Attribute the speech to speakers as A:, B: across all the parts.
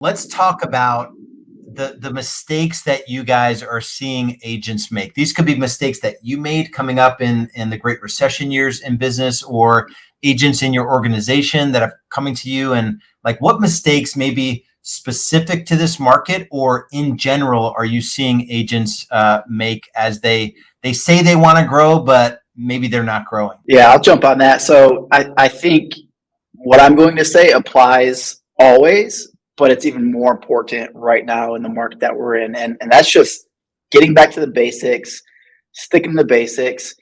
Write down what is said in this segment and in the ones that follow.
A: let's talk about the mistakes that you guys are seeing agents make. These could be mistakes that you made coming up in the Great Recession years in business, or agents in your organization that are coming to you, and like what mistakes maybe specific to this market or in general are you seeing agents make as they say they want to grow, but maybe they're not growing?
B: Yeah, I'll jump on that. So I think what I'm going to say applies always, but it's even more important right now in the market that we're in. And that's just getting back to the basics, sticking to the basics.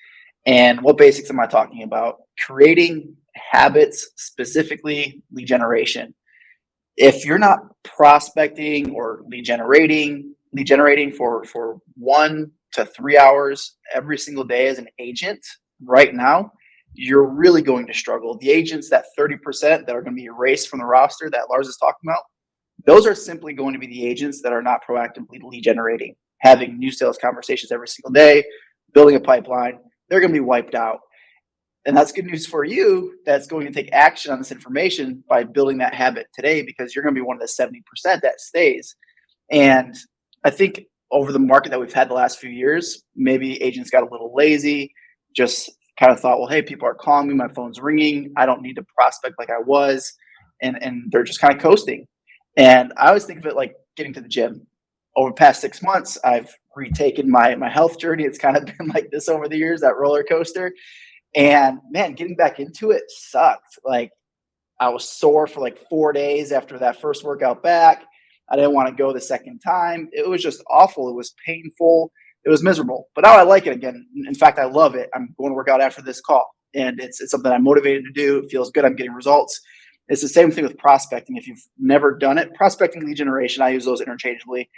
B: And what basics am I talking about? Creating habits, specifically lead generation. If you're not prospecting or lead generating for 1 to 3 hours every single day as an agent right now, you're really going to struggle. The agents, that 30% that are going to be erased from the roster that Lars is talking about, those are simply going to be the agents that are not proactively lead generating, having new sales conversations every single day, building a pipeline. They're going to be wiped out. And that's good news for you that's going to take action on this information by building that habit today, because you're going to be one of the 70% that stays. And I think over the market that we've had the last few years, maybe agents got a little lazy, just kind of thought, well, hey, people are calling me, my phone's ringing, I don't need to prospect like I was. And they're just kind of coasting. And I always think of it like getting to the gym. Over the past 6 months, I've retaken my health journey. It's kind of been like this over the years, that roller coaster. And man, getting back into it sucked. Like, I was sore for like 4 days after that first workout back. I didn't want to go the second time. It was just awful. It was painful. It was miserable. But now I like it again. In fact, I love it. I'm going to work out after this call. And it's something I'm motivated to do. It feels good. I'm getting results. It's the same thing with prospecting. If you've never done it, prospecting, lead generation, I use those interchangeably.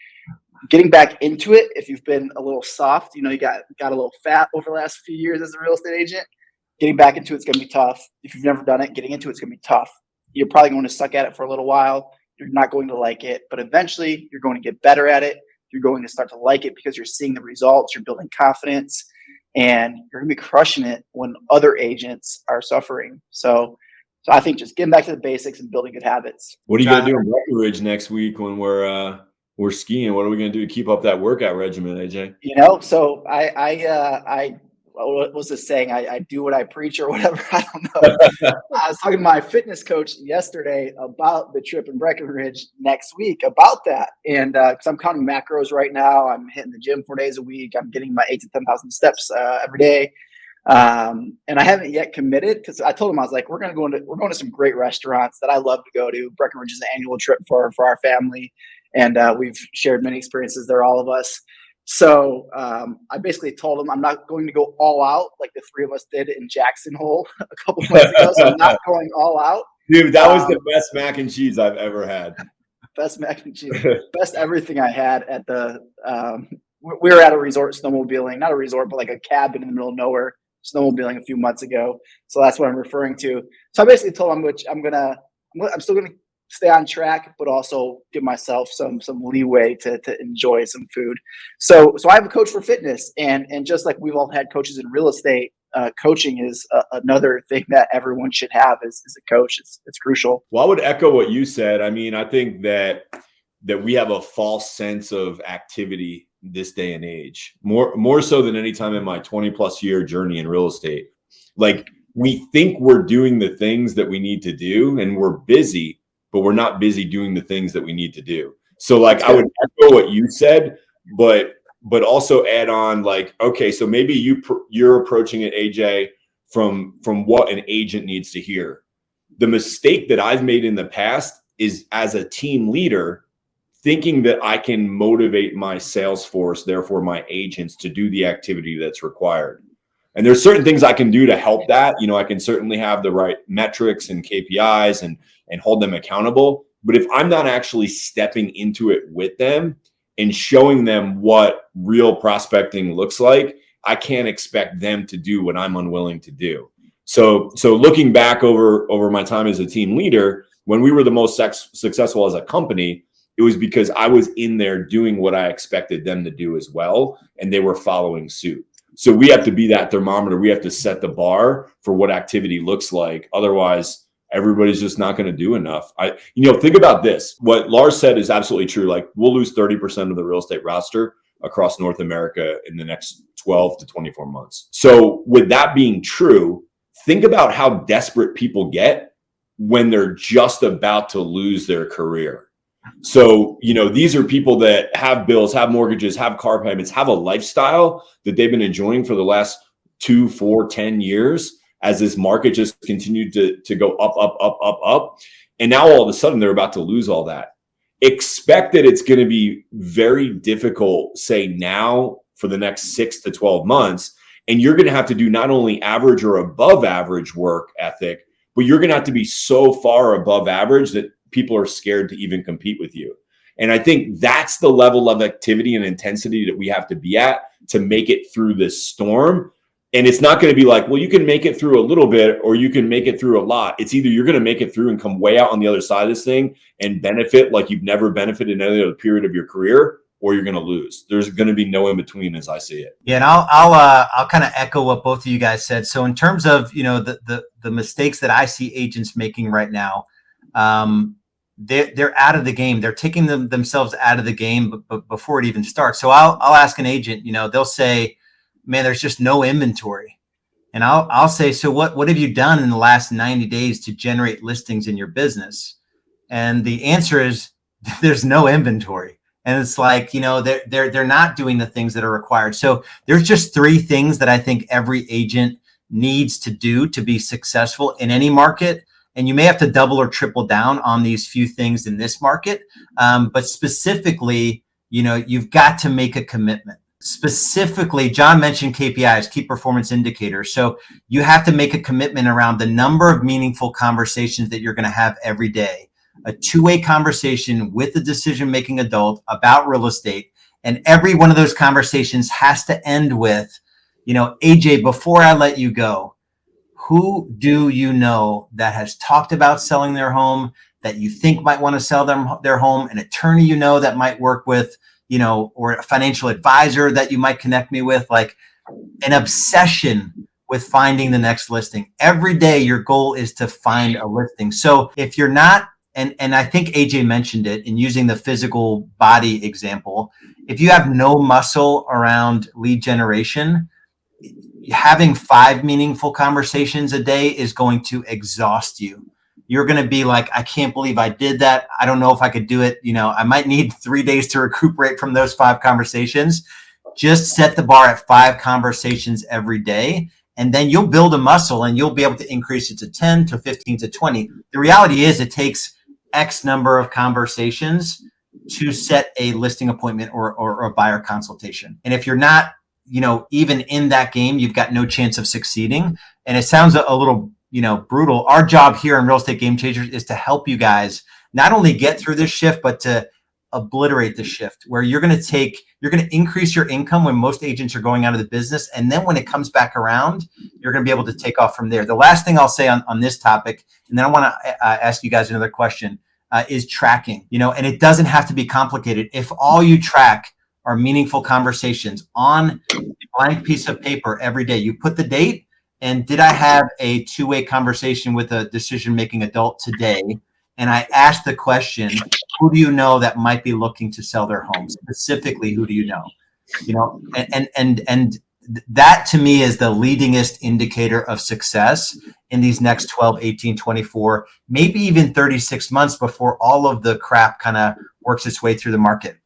B: Getting back into it, if you've been a little soft, you got a little fat over the last few years as a real estate agent, getting back into it's going to be tough. If you've never done it, getting into it's going to be tough. You're probably going to suck at it for a little while. You're not going to like it, but eventually you're going to get better at it. You're going to start to like it because you're seeing the results, you're building confidence, and you're going to be crushing it when other agents are suffering. So I think just getting back to the basics and building good habits.
C: What are you going to do in Breckenridge next week when we're skiing? What are we going to do to keep up that workout regimen, AJ?
B: So I what was this saying? I do what I preach or whatever. I don't know. I was talking to my fitness coach yesterday about the trip in Breckenridge next week about that. And because I'm counting macros right now, I'm hitting the gym 4 days a week. I'm getting my 8,000 to 10,000 steps every day. And I haven't yet committed, because I told him, I was like, we're going to some great restaurants that I love to go to. Breckenridge is an annual trip for our family. And we've shared many experiences there, all of us. So I basically told him I'm not going to go all out like the three of us did in Jackson Hole a couple months ago. So I'm not going all out.
C: Dude, that was the best mac and cheese I've ever had.
B: Best mac and cheese. Best everything I had at the we were at a resort snowmobiling, not a resort, but like a cabin in the middle of nowhere snowmobiling a few months ago. So that's what I'm referring to. So I basically told him, which I'm still gonna stay on track, but also give myself some leeway to enjoy some food. So I have a coach for fitness, and just like we've all had coaches in real estate, coaching is another thing that everyone should have is a coach. It's crucial.
C: Well, I would echo what you said. I mean, I think that we have a false sense of activity this day and age, more so than any time in my 20+ year journey in real estate. Like, we think we're doing the things that we need to do, and we're busy, but we're not busy doing the things that we need to do. So like, I would echo what you said, but also add on, like, okay, so maybe you're approaching it, AJ, from what an agent needs to hear. The mistake that I've made in the past is, as a team leader, thinking that I can motivate my sales force, therefore my agents, to do the activity that's required. And there's certain things I can do to help that. I can certainly have the right metrics and KPIs and hold them accountable. But if I'm not actually stepping into it with them and showing them what real prospecting looks like, I can't expect them to do what I'm unwilling to do. So looking back over my time as a team leader, when we were the most successful as a company, it was because I was in there doing what I expected them to do as well, and they were following suit. So we have to be that thermometer. We have to set the bar for what activity looks like. Otherwise, everybody's just not going to do enough. Think about this. What Lars said is absolutely true. Like, we'll lose 30% of the real estate roster across North America in the next 12 to 24 months. So with that being true, think about how desperate people get when they're just about to lose their career. So, these are people that have bills, have mortgages, have car payments, have a lifestyle that they've been enjoying for the last 2, 4, 10 years as this market just continued to go up, up, up, up, up. And now all of a sudden they're about to lose all that. Expect that it's going to be very difficult, say now for the next 6 to 12 months. And you're going to have to do not only average or above average work ethic, but you're going to have to be so far above average that people are scared to even compete with you. And I think that's the level of activity and intensity that we have to be at to make it through this storm. And it's not going to be like, well, you can make it through a little bit or you can make it through a lot. It's either you're going to make it through and come way out on the other side of this thing and benefit like you've never benefited in any other period of your career, or you're going to lose. There's going to be no in between, as I see it.
A: Yeah, and I'll kind of echo what both of you guys said. So in terms of the mistakes that I see agents making right now, they're out of the game. They're taking themselves out of the game before it even starts. So I'll ask an agent. They'll say, "Man, there's just no inventory," and I'll say, "So what have you done in the last 90 days to generate listings in your business?" And the answer is there's no inventory. And it's like, they're not doing the things that are required. So there's just 3 things that I think every agent needs to do to be successful in any market. And you may have to double or triple down on these few things in this market. But specifically, you've got to make a commitment. Specifically, John mentioned KPIs, key performance indicators. So you have to make a commitment around the number of meaningful conversations that you're going to have every day. A 2-way conversation with a decision-making adult about real estate. And every one of those conversations has to end with, AJ, before I let you go, who do you know that has talked about selling their home, that you think might want to sell their home, an attorney that might work with, or a financial advisor that you might connect me with, like an obsession with finding the next listing. Every day, your goal is to find a listing. So if you're not, and I think AJ mentioned it in using the physical body example, if you have no muscle around lead generation, having 5 meaningful conversations a day is going to exhaust you. You're going to be like, I can't believe I did that. I don't know if I could do it. I might need 3 days to recuperate from those 5 conversations. Just set the bar at 5 conversations every day. And then you'll build a muscle and you'll be able to increase it to 10 to 15 to 20. The reality is it takes X number of conversations to set a listing appointment or a buyer consultation. And if you're not, even in that game, you've got no chance of succeeding. And it sounds a little, brutal. Our job here in Real Estate Game Changers is to help you guys not only get through this shift, but to obliterate the shift where you're going to increase your income when most agents are going out of the business. And then when it comes back around, you're going to be able to take off from there. The last thing I'll say on this topic, and then I want to ask you guys another question, is tracking, and it doesn't have to be complicated. If all you track are meaningful conversations on a blank piece of paper every day, you put the date and did I have a 2-way conversation with a decision-making adult today? And I asked the question, who do you know that might be looking to sell their home? Specifically, who do you know? And that to me is the leadingest indicator of success in these next 12, 18, 24, maybe even 36 months before all of the crap kind of works its way through the market.